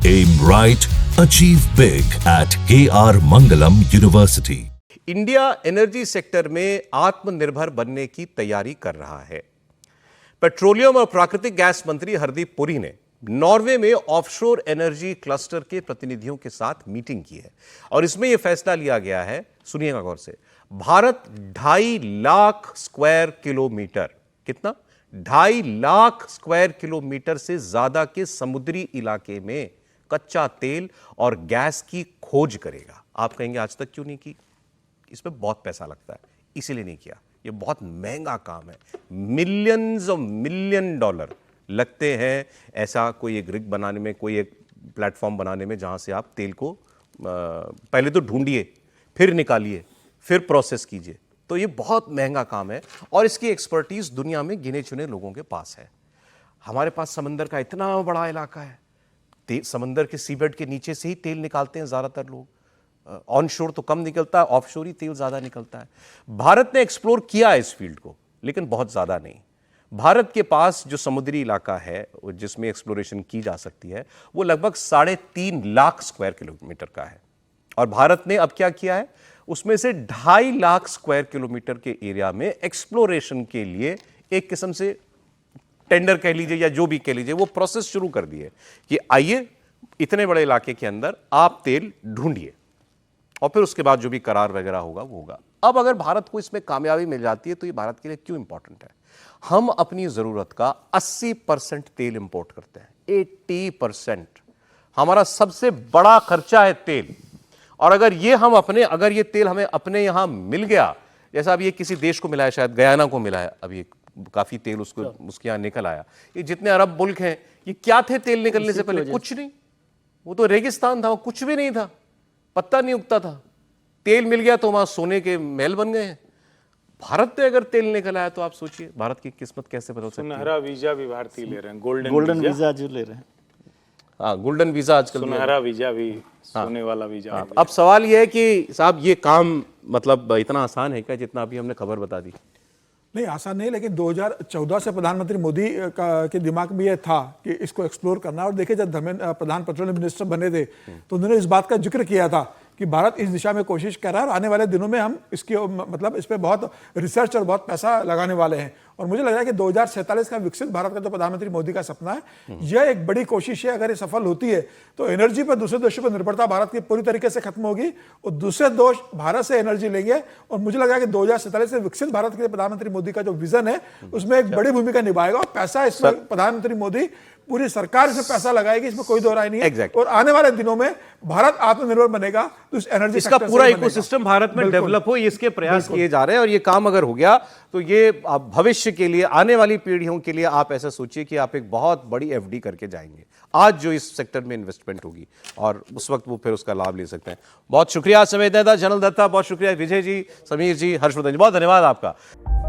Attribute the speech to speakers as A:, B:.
A: Aim right, achieve big at KR Mangalam University.
B: India energy sector में आत्मनिर्भर बनने की तैयारी कर रहा है। पेट्रोलियम और प्राकृतिक गैस मंत्री हरदीप पुरी ने नॉर्वे में ऑफशोर एनर्जी क्लस्टर के प्रतिनिधियों के साथ मीटिंग की है और इसमें यह फैसला लिया गया है, सुनिएगा गौर से, भारत 2.5 लाख स्क्वायर किलोमीटर, कितना 2.5 लाख स्क्वायर किलोमीटर से ज्यादा के समुद्री इलाके में कच्चा तेल और गैस की खोज करेगा। आप कहेंगे आज तक क्यों नहीं की? इसमें बहुत पैसा लगता है, इसीलिए नहीं किया। ये बहुत महंगा काम है, मिलियंस ऑफ मिलियन डॉलर लगते हैं ऐसा कोई एक रिग बनाने में, कोई एक प्लेटफॉर्म बनाने में जहां से आप तेल को पहले तो ढूंढिए, फिर निकालिए, फिर प्रोसेस कीजिए। तो ये बहुत महंगा काम है और इसकी एक्सपर्टीज दुनिया में गिने चुने लोगों के पास है। हमारे पास समंदर का इतना बड़ा इलाका है, समंदर के सीबेड के नीचे से ही तेल निकालते हैं ज्यादातर लोग। ऑन शोर तो कम निकलता है, ऑफ शोर ही तेल ज्यादा निकलता है। भारत ने एक्सप्लोर किया इस फील्ड को, लेकिन बहुत ज्यादा नहीं। भारत के पास जो समुद्री इलाका है जिसमें एक्सप्लोरेशन की जा सकती है वो लगभग 3.5 लाख स्क्वायर किलोमीटर का है और भारत ने अब क्या किया है, उसमें से 2.5 लाख स्क्वायर किलोमीटर के एरिया में एक्सप्लोरेशन के लिए एक किस्म से टेंडर कह लीजिए या जो भी कह लीजिए, वो प्रोसेस शुरू कर दी है कि आइए इतने बड़े इलाके के अंदर आप तेल ढूंढिए और फिर उसके बाद जो भी करार वगैरह होगा वो होगा। अब अगर भारत को इसमें कामयाबी मिल जाती है तो ये भारत के लिए क्यों इंपॉर्टेंट है? हम अपनी जरूरत का 80% तेल इंपोर्ट करते हैं, 80%। हमारा सबसे बड़ा खर्चा है तेल। और अगर ये तेल हमें अपने यहां मिल गया, जैसा अब ये किसी देश को मिला है, शायद गयाना को मिला है, अभी काफी तेल उसके यहां निकल आया। ये जितने अरब मुल्क हैं, ये क्या थे तेल निकलने से पहले? कुछ नहीं, वो तो रेगिस्तान था, वो कुछ भी नहीं था, पत्ता नहीं उगता था। तेल मिल गया तो वहां सोने के महल बन गए हैं। भारत में अगर तेल निकल आया तो आप सोचिए भारत की किस्मत कैसे बदल सकती है।
C: सुनहरा वीजा भी भारतीय ले रहे हैं,
D: गोल्डन वीजा जो ले रहे हैं।
B: हाँ, गोल्डन वीजा आजकल,
C: सुनहरा वीजा भी, सोने वाला वीजा।
B: अब सवाल यह है कि साहब ये काम मतलब इतना आसान है क्या जितना अभी हमने खबर बता दी?
E: नहीं, आसान नहीं, लेकिन 2014 से प्रधानमंत्री मोदी के दिमाग में यह था कि इसको एक्सप्लोर करना। और देखिए, जब धर्मेंद्र प्रधान पेट्रोलियम मिनिस्टर बने थे तो उन्होंने इस बात का जिक्र किया था कि भारत इस दिशा में कोशिश कर रहा है और आने वाले दिनों में हम इसकी मतलब इस पर बहुत रिसर्च और बहुत पैसा लगाने वाले हैं। और मुझे लग रहा है कि 2047 का विकसित भारत का जो प्रधानमंत्री मोदी का सपना है, यह एक बड़ी कोशिश है। अगर ये सफल होती है तो एनर्जी पर दूसरे देशों पर निर्भरता भारत की पूरी तरीके से खत्म होगी और दूसरे देश भारत से एनर्जी लेंगे। और मुझे लगा कि 2047 से विकसित भारत के प्रधानमंत्री मोदी का जो विजन है उसमें एक बड़ी भूमिका निभाएगा और पैसा इसमें प्रधानमंत्री मोदी, पूरी सरकार इसमें पैसा लगाएगी, इसमें कोई दो राय नहीं है। और आने वाले दिनों में भारत आत्मनिर्भर बनेगा तो इस एनर्जी
B: इसका पूरा इकोसिस्टम भारत में डेवलप हो, इसके प्रयास किए जा रहे हैं। और ये काम अगर हो गया तो ये भविष्य के लिए, आने वाली पीढ़ियों के लिए, आप ऐसा सोचिए कि आप एक बहुत बड़ी एफडी करके जाएंगे आज जो इस सेक्टर में इन्वेस्टमेंट होगी, और उस वक्त वो फिर उसका लाभ ले सकते हैं। बहुत शुक्रिया संवेदना जनरल दत्ता, बहुत शुक्रिया विजय जी, समीर जी, हर्षवर्धन जी, बहुत धन्यवाद आपका।